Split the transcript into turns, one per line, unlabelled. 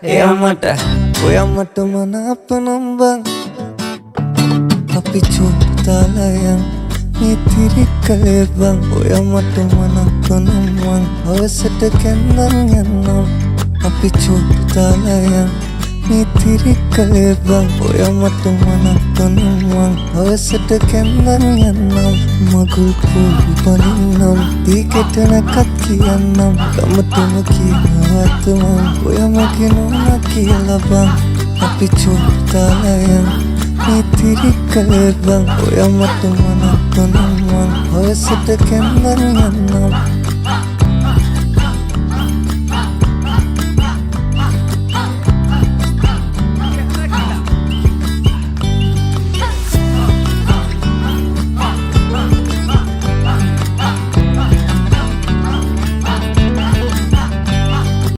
එයාමට ඔයාමට මනාප නම් බං අපි චූටි දාලයන් මේ තිරිකලේ බං ඔයාමට මනාප නම් මං හවසට කැන්දන් යන්නම් අපි චූටි දාලයන් මේ තිරිකලේ බං ඔයාමට මනාප නම් මං හවසට කැන්දන් යන්නම් මගුල් පොඩි බලින්නම් දීකට නැකත් කියන්නම් ගමටම කියනවත් මං ඔයාමගේ නෝනා කියලා බං අපි චූටි දාලයන් මේ තිරිකලේ බං ඔයාමට මනාප නම් මං හවසට කැන්දන් යන්නම්